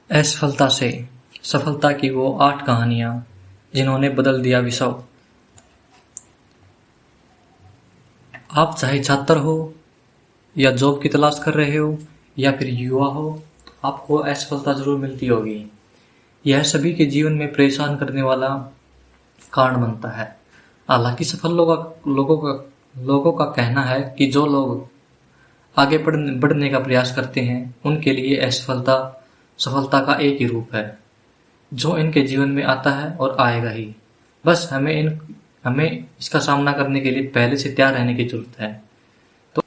असफलता से सफलता की वो 8 कहानियां जिन्होंने बदल दिया विश्व। आप चाहे छात्र हो या जॉब की तलाश कर रहे हो या फिर युवा हो, आपको असफलता जरूर मिलती होगी। यह सभी के जीवन में परेशान करने वाला कारण बनता है। हालांकि सफल लोगों का कहना है कि जो लोग आगे बढ़ने का प्रयास करते हैं उनके लिए असफलता सफलता का एक ही रूप है, जो इनके जीवन में आता है और आएगा ही। बस हमें इसका सामना करने के लिए पहले से तैयार रहने की जरूरत है। तो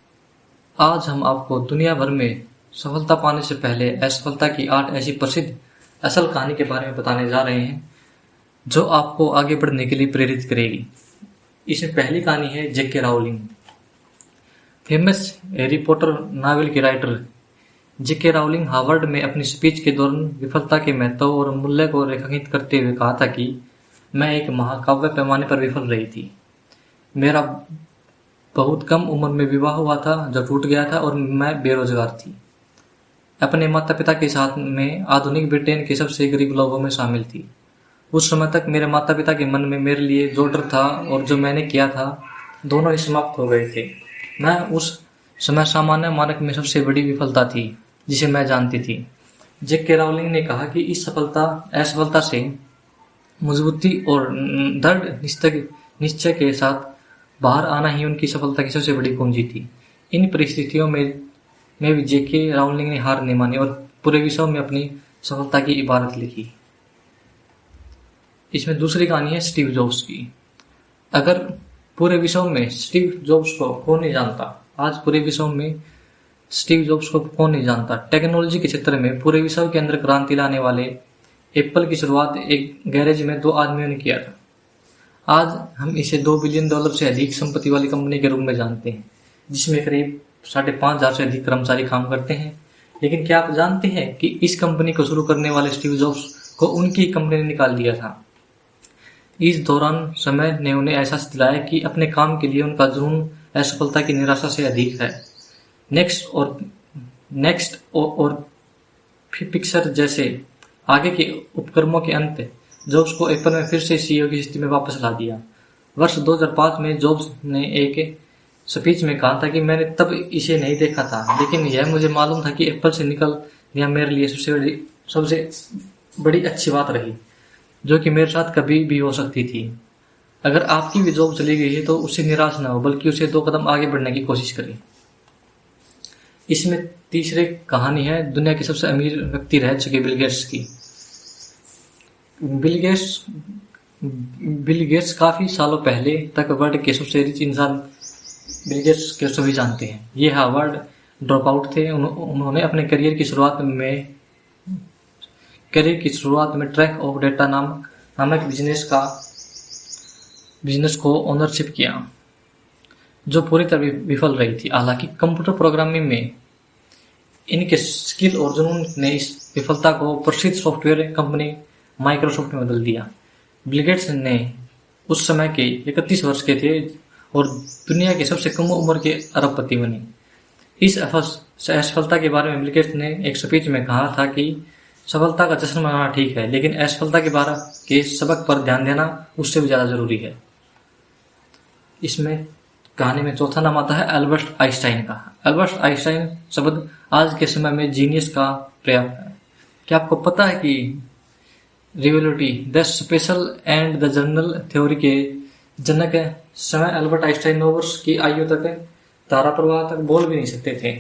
आज हम आपको दुनिया भर में सफलता पाने से पहले असफलता की 8 ऐसी प्रसिद्ध असल कहानी के बारे में बताने जा रहे हैं जो आपको आगे बढ़ने के लिए प्रेरित करेगी। इसमें पहली कहानी है J K Rowling. Famous Harry Potter novel की राइटर जेके राउलिंग हार्वर्ड में अपनी स्पीच के दौरान विफलता के महत्व और मूल्य को रेखांकित करते हुए कहा था कि मैं एक महाकाव्य पैमाने पर विफल रही थी। मेरा बहुत कम उम्र में विवाह हुआ था जो टूट गया था और मैं बेरोजगार थी। अपने माता पिता के साथ में आधुनिक ब्रिटेन के सबसे गरीब लोगों में शामिल थी। उस समय तक मेरे माता पिता के मन में मेरे लिए जो डर था और जो मैंने किया था, दोनों ही समाप्त हो गए थे। मैं उस समय सामान्य मानक में सबसे बड़ी विफलता थी जिसे मैं जानती थी। जेके राउलिंग ने कहा कि इस असफलता से मजबूती और दृढ़ निश्चय के साथ बाहर आना ही उनकी सफलता की सबसे बड़ी कुंजी थी। इन परिस्थितियों में भी जेके राउलिंग ने हार नहीं मानी और पूरे विश्व में अपनी सफलता की इबारत लिखी। इसमें दूसरी कहानी है स्टीव जॉब्स की। अगर पूरे विश्व में स्टीव जॉब्स को कौन नहीं जानता, आज पूरे विश्व में स्टीव जॉब्स को कौन नहीं जानता। टेक्नोलॉजी के क्षेत्र में पूरे विश्व के अंदर क्रांति लाने वाले एप्पल की शुरुआत एक गैरेज में 2 आदमियों ने किया था। आज हम इसे $2 बिलियन से अधिक संपत्ति वाली कंपनी के रूप में जानते हैं, जिसमें करीब 5,500 से अधिक कर्मचारी काम करते हैं। लेकिन क्या आप जानते हैं कि इस कंपनी को शुरू करने वाले स्टीव जॉब्स को उनकी कंपनी ने निकाल दिया था। इस दौरान समय ने उन्हें एहसास दिलाया कि अपने काम के लिए उनका जुनून असफलता की निराशा से अधिक है। नेक्स्ट और पिक्चर जैसे आगे के उपक्रमों के अंत जॉब्स को एप्पल में फिर से सीईओ की स्थिति में वापस ला दिया। वर्ष 2005 में जॉब्स ने एक स्पीच में कहा था कि मैंने तब इसे नहीं देखा था, लेकिन यह मुझे मालूम था कि एप्पल से निकलना मेरे लिए सबसे बड़ी अच्छी बात रही, जो कि मेरे साथ कभी भी हो सकती थी। अगर आपकी भी जॉब चली गई है तो उससे निराश ना हो, बल्कि उसे 2 कदम आगे बढ़ने की कोशिश करें। इसमें तीसरी कहानी है दुनिया के सबसे अमीर व्यक्ति रह चुके बिल गेट्स की। बिल गेट्स काफी सालों पहले तक वर्ल्ड के सबसे रिच इंसान बिल गेट्स के सभी जानते हैं। ये हार्वर्ड ड्रॉप आउट थे। उन्होंने अपने करियर की शुरुआत में ट्रैक ऑफ डेटा नामक बिजनेस को ओनरशिप किया, जो पूरी तरह विफल रही थी। हालांकि कंप्यूटर प्रोग्रामिंग में इनके स्किल और जुनून ने इस विफलता को प्रसिद्ध सॉफ्टवेयर कंपनी माइक्रोसॉफ्ट में बदल दिया। बिल गेट्स ने उस समय के 31 वर्ष के थे और दुनिया के सबसे कम उम्र के अरबपति बने। इस असफलता के बारे में बिल गेट्स ने एक स्पीच में कहा था कि सफलता का जश्न मनाना ठीक है, लेकिन असफलता के बारे के सबक पर ध्यान देना उससे भी ज्यादा जरूरी है। इसमें कहानी में चौथा नाम आता है अल्बर्ट आइंस्टाइन का। अल्बर्ट आइंस्टाइन शब्द आज के समय में जीनियस का प्रयोग है। क्या आपको पता है कि relativity, the special and the general theory के जनक समय अल्बर्ट आइंस्टाइन 9 वर्ष की आयु तक तारा प्रवाह तक बोल भी नहीं सकते थे।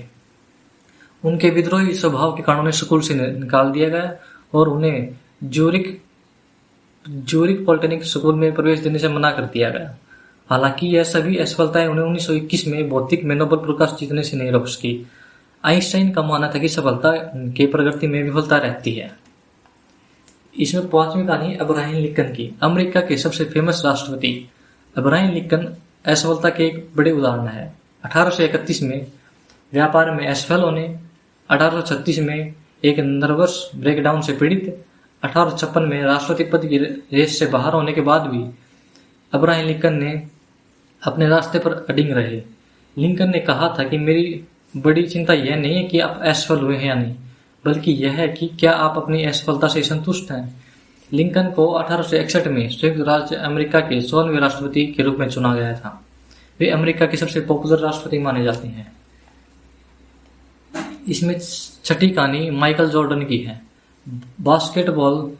उनके विद्रोही स्वभाव के कारण उन्हें स्कूल से निकाल दिया गया और उन्हें ज्यूरिक पॉलिटेक्निक स्कूल में प्रवेश देने से मना कर दिया गया। हालांकि यह सभी असफलताएं उन्हें 1921 में भौतिक में नोबेल पुरस्कार जीतने से नहीं रोक सकी। आइंस्टाइन का मानना था कि सफलता के प्रगति में विफलता रहती है। इसमें 5वीं कहानी अब्राहम लिंकन की। अमेरिका के सबसे फेमस राष्ट्रपति अब्राहम लिंकन असफलता के एक बड़े उदाहरण है। 1831 में व्यापार में असफल होने, 1836 में एक नर्वस ब्रेकडाउन से पीड़ित, 1856 में राष्ट्रपति पद की रेस से बाहर होने के बाद भी अब्राहम लिंकन ने अपने रास्ते पर अडिग रहे। लिंकन ने कहा था कि मेरी बड़ी चिंता यह नहीं है कि आप असफल हुए हैं या नहीं, बल्कि यह है कि क्या आप अपनी असफलता से संतुष्ट हैं। लिंकन को 1861 में संयुक्त राज्य अमेरिका के 16वें राष्ट्रपति के रूप में चुना गया था। वे अमेरिका के सबसे पॉपुलर राष्ट्रपति माने जाते हैं। इसमें छठी कहानी माइकल जॉर्डन की है। बास्केटबॉल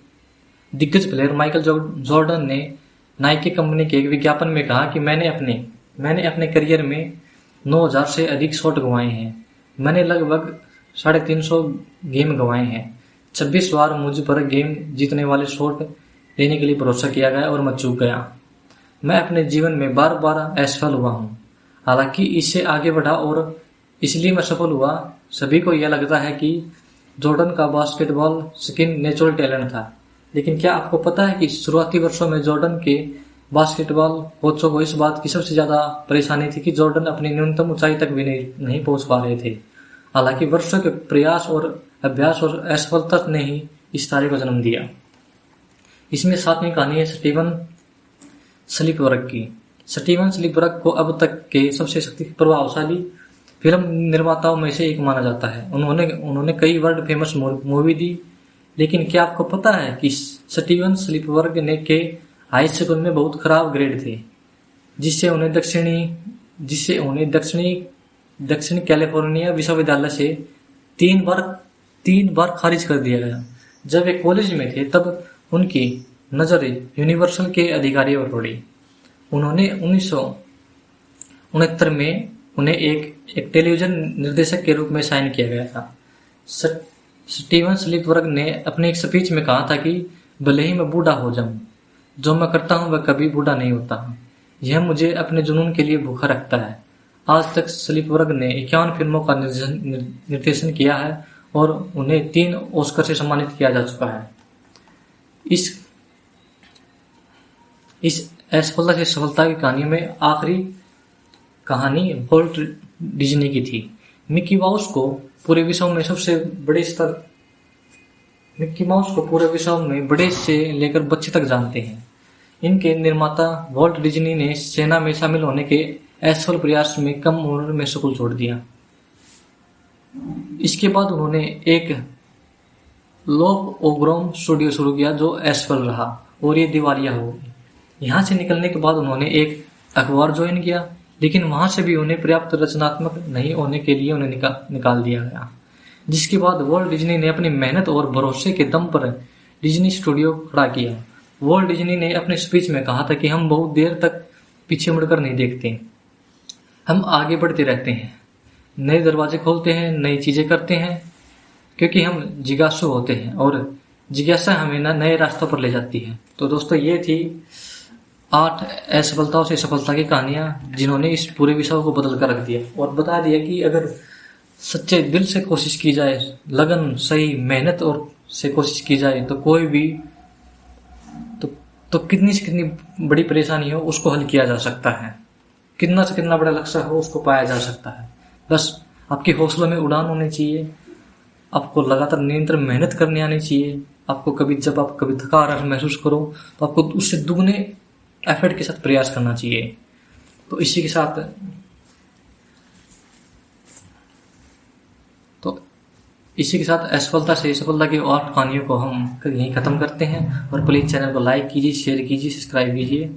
दिग्गज प्लेयर माइकल जॉर्डन ने नाइकी कंपनी के एक विज्ञापन में कहा कि मैंने अपने करियर में 9000 से अधिक शॉट गंवाए हैं। मैंने लगभग 350 गेम गंवाए हैं। 26 बार मुझ पर गेम जीतने वाले शॉट लेने के लिए भरोसा किया गया और मैं चूक गया। मैं अपने जीवन में बार बार असफल हुआ हूँ, हालांकि इससे आगे बढ़ा और इसलिए मैं सफल हुआ। सभी को यह लगता है कि जॉर्डन का बास्केटबॉल स्किन नेचुरल टैलेंट था, लेकिन क्या आपको पता है कि शुरुआती वर्षों में जॉर्डन के बास्केटबॉल कोचों को इस बात की सबसे ज्यादा परेशानी थी कि जॉर्डन अपनी न्यूनतम ऊंचाई तक भी नहीं पहुंच पा रहे थे। हालांकि वर्षों के प्रयास और अभ्यास और असफलता ने ही इस तारे को जन्म दिया। इसमें 7वीं कहानी है स्टीवन स्लिपवर्ग की। स्टीवन स्लिपवर्ग को अब तक के सबसे प्रभावशाली फिल्म निर्माताओं में से एक माना जाता है। उन्होंने कई वर्ल्ड फेमस मूवी दी, लेकिन क्या आपको पता है कि स्टीवन स्लिपवर्ग ने के हाई स्कूल में बहुत खराब ग्रेड थे, जिससे उन्हें दक्षिणी कैलिफोर्निया विश्वविद्यालय से 3 बार खारिज कर दिया गया। जब वे कॉलेज में थे तब उनकी नजर यूनिवर्सल के अधिकारियों पर पड़ी। उन्होंने 1969 में उन्हें एक टेलीविजन निर्देशक के रूप में साइन किया गया था। स्टीवन स्लिपवर्ग ने अपने एक स्पीच में कहा था कि भले ही मैं बूढ़ा हो जाऊं, जो मैं करता हूं वह कभी बूढ़ा नहीं होता। यह मुझे अपने जुनून के लिए भूखा रखता है। आज तक स्लिपवर्ग ने 51 फिल्मों का निर्देशन किया है और उन्हें 3 ऑस्कर से सम्मानित किया जा चुका है। इस असफलता से सफलता की कहानी में आखिरी कहानी वॉल्ट डिज्नी की थी। मिकी माउस को पूरे विश्व में बड़े से लेकर बच्चे तक जानते हैं। इनके निर्माता वॉल्ट डिज्नी ने सेना में शामिल होने के असफल प्रयास में कम उम्र में स्कूल छोड़ दिया। इसके बाद उन्होंने एक लोक ओग्रोम स्टूडियो शुरू किया जो असफल रहा और ये दिवालिया हो गई। यहाँ से निकलने के बाद उन्होंने एक अखबार ज्वाइन किया, लेकिन वहां से भी उन्हें पर्याप्त रचनात्मक नहीं होने के लिए उन्हें निकाल दिया गया। जिसके बाद वॉल्ट डिज्नी ने अपनी मेहनत और भरोसे के दम पर डिज्नी स्टूडियो खड़ा किया। वॉल्ट डिज्नी ने अपने स्पीच में कहा था कि हम बहुत देर तक पीछे मुड़कर नहीं देखते, हम आगे बढ़ते रहते हैं, नए दरवाजे खोलते हैं, नई चीजें करते हैं, क्योंकि हम जिज्ञासु होते हैं और जिज्ञासा हमें नए रास्तों पर ले जाती है। तो दोस्तों, ये थी 8 असफलताओं से सफलता की कहानियां, जिन्होंने इस पूरे विषय को बदल कर रख दिया और बता दिया कि अगर सच्चे दिल से कोशिश की जाए, लगन, सही मेहनत और से कोशिश की जाए तो कोई भी तो कितनी से कितनी बड़ी परेशानी हो उसको हल किया जा सकता है। कितना से कितना बड़ा लक्ष्य हो उसको पाया जा सकता है। बस आपके हौसलों में उड़ान होनी चाहिए, आपको लगातार निरंतर मेहनत करनी आनी चाहिए। आपको जब आप कभी थकान महसूस करो तो आपको उससे दुगने एफर्ट के साथ प्रयास करना चाहिए। तो इसी के साथ असफलता से सफलता की 8 कहानियों को हम यहीं खत्म करते हैं। और प्लीज चैनल को लाइक कीजिए, शेयर कीजिए, सब्सक्राइब कीजिए।